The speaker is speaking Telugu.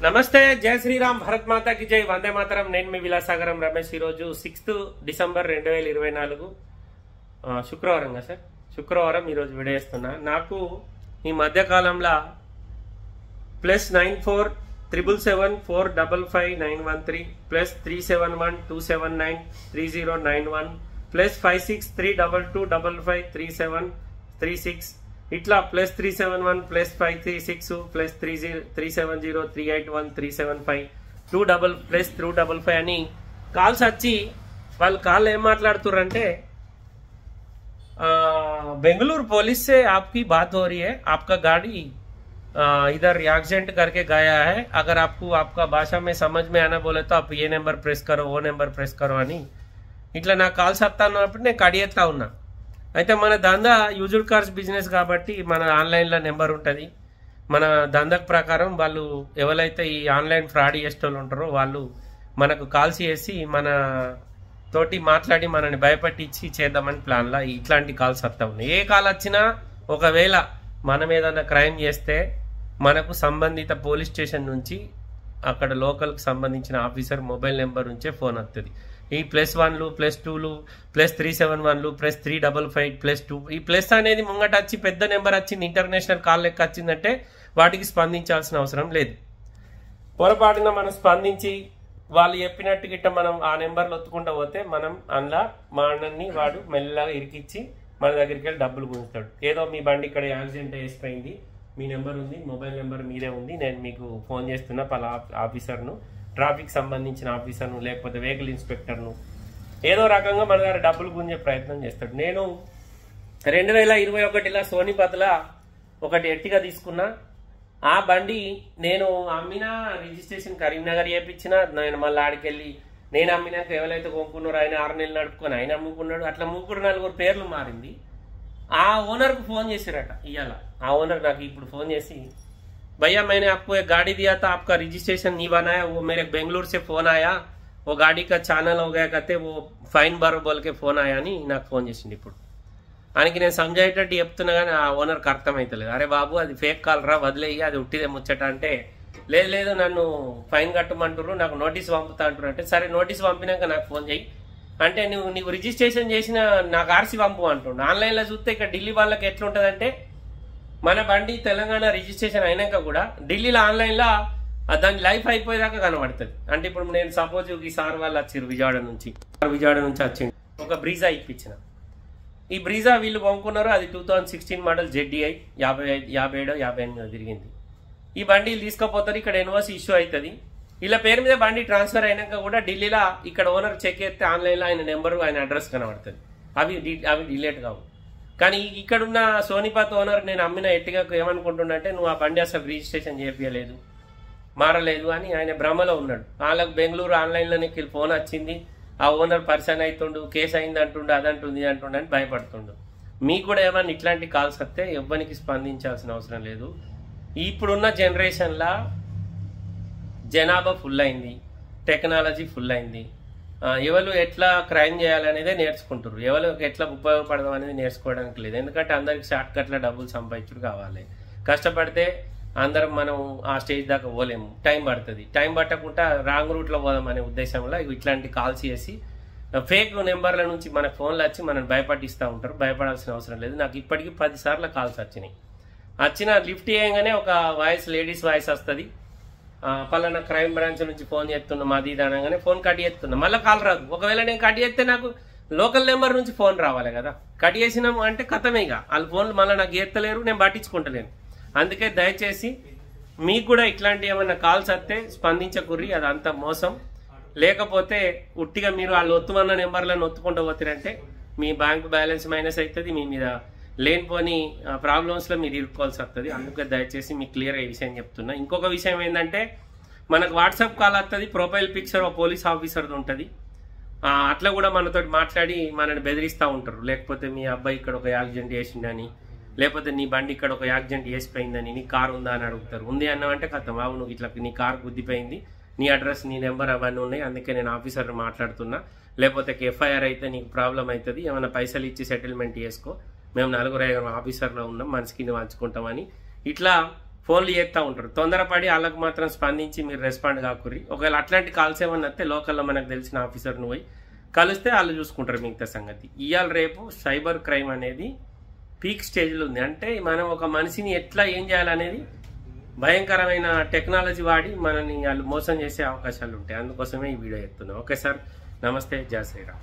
నమస్తే, జై శ్రీరామ్, భరత్ మాతా కి జై, వందే మాతరం. నేను మీ విలాసాగరం రమేష్. ఈరోజు 6 డిసెంబర్ 2024 శుక్రవారం కదా సార్. శుక్రవారం ఈరోజు విడేస్తున్నా. నాకు ఈ మధ్యకాలంలో +947774555913 +371279309 +5632255736 ఇట్లా +371 +536 +370381375 255 అని కాల్స్ వచ్చి వాళ్ళు కాల్ ఏం మాట్లాడుతుర్రంటే, बेंगलुरु पुलिस से आपकी बात हो रही है, आपका गाड़ी इधर एक्सीडेंट करके गया है, अगर आपको आपका भाषा में समझ में आना बोले तो आप ये नंबर प्रेस करो, वो नंबर प्रेस करो అని ఇట్లా నా కాల్స్ వస్తానప్పుడు నేను కడియేస్తా ఉన్నా. అయితే మన దందా యూజ్డ్ కార్స్ బిజినెస్ కాబట్టి మన ఆన్లైన్లో నెంబర్ ఉంటుంది. మన దందాకు ప్రకారం వాళ్ళు ఎవరైతే ఈ ఆన్లైన్ ఫ్రాడ్ చేసేటోళ్ళు ఉంటారో వాళ్ళు మనకు కాల్స్ చేసి మన తోటి మాట్లాడి మనని భయపట్టించి చేద్దామని ప్లాన్లా ఇట్లాంటి కాల్స్ వస్తా ఉన్నాయి. ఏ కాల్ వచ్చినా ఒకవేళ మనం ఏదైనా క్రైమ్ చేస్తే మనకు సంబంధిత పోలీస్ స్టేషన్ నుంచి అక్కడ లోకల్కి సంబంధించిన ఆఫీసర్ మొబైల్ నెంబర్ నుంచే ఫోన్ వస్తుంది. ఈ +1లు +2లు +371లు +355 +2 ఈ ప్లస్ అనేది ముంగట వచ్చి పెద్ద నెంబర్ వచ్చింది, ఇంటర్నేషనల్ కాల్ లెక్క వచ్చిందంటే వాటికి స్పందించాల్సిన అవసరం లేదు. పొరపాటున మనం స్పందించి వాళ్ళు చెప్పినట్టు గిట్ట మనం ఆ నెంబర్లు ఒత్తుకుంటూ పోతే మనం అందులో మనల్ని వాడు మెల్లగా ఇరికిచ్చి మన దగ్గరికి వెళ్ళి డబ్బులు గుంజుతాడు. ఏదో మీ బండి ఇక్కడ యాక్సిడెంట్ చేసిపోయింది, మీ నెంబర్ ఉంది, మొబైల్ నెంబర్ మీదే ఉంది, నేను మీకు ఫోన్ చేస్తున్నా పలా ఆఫీసర్ను, ట్రాఫిక్ సంబంధించిన ఆఫీసర్ను, లేకపోతే వెహికల్ ఇన్స్పెక్టర్ను, ఏదో రకంగా మన దగ్గర డబ్బులు గుంజే ప్రయత్నం చేస్తాడు. నేను 2021లో సోనిపత్లో ఒకటి ఎర్టిగా తీసుకున్నా. ఆ బండి నేను అమ్మినా, రిజిస్ట్రేషన్ కరీంనగర్ చేయించిన, నేను మళ్ళీ ఆడికెళ్ళి నేను అమ్మినాక ఎవరైతే కొనుక్కున్నారో ఆయన 6 నెలలు నడుపుకొని ఆయన అమ్ముకున్నాడు. అట్లా 3-4 పేర్లు మారింది. ఆ ఓనర్కు ఫోన్ చేశారట ఇవాళ. ఆ ఓనర్ నాకు ఇప్పుడు ఫోన్ చేసి, भैया मैंने आपको एक गाड़ी दिया था, आपका रजिस्ट्रेशन नहीं बनाया, वो मेरे बेंगलुरु से फोन आया, वो गाड़ी का ఛానల్ हो गया कहते वो ఫైన్ భరో बोल के ఫోన్ आया అని నాకు ఫోన్ చేసింది. ఇప్పుడు ఆయనకి నేను సంజాయేటట్టు చెప్తున్నా కానీ ఆ ఓనర్కి అర్థమవుతలేదు. అరే బాబు అది ఫేక్ కాల్ రా, వదిలేయి, అది ఉట్టిదే ముచ్చట అంటే, లేదు లేదు నన్ను ఫైన్ కట్టమంటారు, నాకు నోటీస్ పంపుతా అంటారు. అంటే సరే నోటీస్ పంపినాక నాకు ఫోన్ చేయి అంటే, నీకు రిజిస్ట్రేషన్ చేసిన నాకు ఆర్సీ పంపు అంటుండు. ఆన్లైన్లో చూస్తే ఇక్కడ ఢిల్లీ వాళ్ళకి ఎట్లుంటుందంటే, మన బండి తెలంగాణ రిజిస్ట్రేషన్ అయినాక కూడా ఢిల్లీలో ఆన్లైన్లో దాని లైఫ్ అయిపోయేదాకా కనబడుతుంది. అంటే ఇప్పుడు నేను సపోజ్ ఈ సార్ వాళ్ళు వచ్చారు విజయవాడ నుంచి వచ్చింది, ఒక బ్రీజా ఇప్పించిన. ఈ బ్రీజా వీళ్ళు కొనుక్కున్నారు, అది 2016 మోడల్ ZDI 57-58 తిరిగింది. ఈ బండి తీసుకుపోతారు, ఇక్కడ ఎన్ఓసి ఇష్యూ అవుతుంది, ఇలా పేరు మీద బండి ట్రాన్స్ఫర్ అయినాక కూడా ఢిల్లీలో ఇక్కడ ఓనర్ చెక్ చేస్తే ఆన్లైన్లో ఆయన నెంబరు ఆయన అడ్రస్ కనబడుతుంది. అవి డిలేట్ కావు. కానీ ఇక్కడున్న సోనిపత్ ఓనర్ నేను అమ్మిన ఎట్టిగా ఏమనుకుంటుండంటే, నువ్వు ఆ బండి అసలు రిజిస్ట్రేషన్ చేయలేదు, మారలేదు అని ఆయన భ్రమలో ఉన్నాడు. వాళ్ళకు బెంగళూరు ఆన్లైన్లోనే ఫోన్ వచ్చింది, ఆ ఓనర్ పర్సన్ అవుతుండు, కేసు అయింది అంటుండు, అదంటుంది అంటుండు అని భయపడుతుండు. మీకు కూడా ఏమన్నా ఇట్లాంటి కాల్స్ వస్తే ఎవ్వరికి స్పందించాల్సిన అవసరం లేదు. ఇప్పుడున్న జనరేషన్లో జనాభా ఫుల్ అయింది, టెక్నాలజీ ఫుల్ అయింది. ఎవరు ఎట్లా క్రైమ్ చేయాలనేదే నేర్చుకుంటారు, ఎవరు ఎట్లా ఉపయోగపడదాం అనేది నేర్చుకోవడానికి లేదు. ఎందుకంటే అందరికి షార్ట్ కట్లో డబ్బులు సంపాదించుడు కావాలి. కష్టపడితే అందరం మనం ఆ స్టేజ్ దాకా పోలేము, టైం పడుతుంది. టైం పట్టకుండా రాంగ్ రూట్లో పోదాం అనే ఉద్దేశంలో ఇట్లాంటి కాల్స్ చేసి ఫేక్ నెంబర్ల నుంచి మన ఫోన్లు వచ్చి మనల్ని భయపట్టిస్తూ ఉంటారు. భయపడాల్సిన అవసరం లేదు. నాకు ఇప్పటికీ 10 సార్లు కాల్స్ వచ్చినాయి. లిఫ్ట్ చేయగానే ఒక వాయిస్, లేడీస్ వాయిస్ వస్తుంది, పలానా క్రైమ్ బ్రాంచ్ నుంచి ఫోన్ చేస్తున్నాం అది ఇది అనగానే ఫోన్ కట్ చేస్తున్నా, మళ్ళీ కాల్ రాదు. ఒకవేళ నేను కట్ చేస్తే నాకు లోకల్ నెంబర్ నుంచి ఫోన్ రావాలి కదా. కట్ చేసినాము అంటే కథమేగా, వాళ్ళ ఫోన్లు మళ్ళీ నాకు ఎత్తలేరు, నేను పట్టించుకుంటలేను. అందుకే దయచేసి మీకు కూడా ఇట్లాంటి ఏమన్నా కాల్స్ వస్తే స్పందించకుర్రి, అదంతా మోసం. లేకపోతే ఉట్టిగా మీరు వాళ్ళు ఒత్తుమన్న నెంబర్లను ఒత్తుకుంటూ పోతారంటే మీ బ్యాంక్ బ్యాలెన్స్ మైనస్ అవుతుంది, మీ మీద లేనిపోని ప్రాబ్లమ్స్లో మీరు ఇరుక్కోవాల్సి వస్తుంది. అందుకే దయచేసి మీకు క్లియర్గా ఈ విషయం చెప్తున్నా. ఇంకొక విషయం ఏంటంటే, మనకు వాట్సాప్ కాల్ వస్తుంది, ప్రొఫైల్ పిక్చర్ పోలీస్ ఆఫీసర్ది ఉంటుంది, అట్లా కూడా మనతో మాట్లాడి మనని బెదిరిస్తూ ఉంటారు. లేకపోతే మీ అబ్బాయి ఇక్కడ ఒక యాక్సిడెంట్ చేసిండని, లేకపోతే నీ బండి ఇక్కడ ఒక యాక్సిడెంట్ చేసిపోయిందని, నీ కారు ఉందా అని అడుగుతారు. ఉంది అన్నామంటే కథం, అవును ఇట్లా నీ కారు గుద్దిపోయింది, నీ అడ్రస్ నీ నెంబర్ అవన్నీ ఉన్నాయి, అందుకే నేను ఆఫీసర్ని మాట్లాడుతున్నా, లేకపోతే FIR అయితే నీకు ప్రాబ్లం అవుతుంది, ఏమైనా పైసలు ఇచ్చి సెటిల్మెంట్ చేసుకో, మేము 4-5 ఆఫీసర్లో ఉన్నాం, మనసుకి పంచుకుంటామని ఇట్లా ఫోన్లు చేస్తూ ఉంటారు. తొందరపడి వాళ్ళకు మాత్రం స్పందించి మీరు రెస్పాండ్ కాకుర్రి. ఒకవేళ అట్లాంటి కాల్స్ ఏమన్నా వస్తే లోకల్లో మనకు తెలిసిన ఆఫీసర్ను పోయి కలిస్తే వాళ్ళు చూసుకుంటారు మిగతా సంగతి. ఇవాళ రేపు సైబర్ క్రైమ్ అనేది పీక్ స్టేజ్లో ఉంది. అంటే మనం ఒక మనిషిని ఎట్లా ఏం చేయాలనేది భయంకరమైన టెక్నాలజీ వాడి మనల్ని వాళ్ళు మోసం చేసే అవకాశాలు ఉంటాయి. అందుకోసమే ఈ వీడియో చెప్తున్నాం. ఓకే సార్, నమస్తే, జై శ్రీరామ్.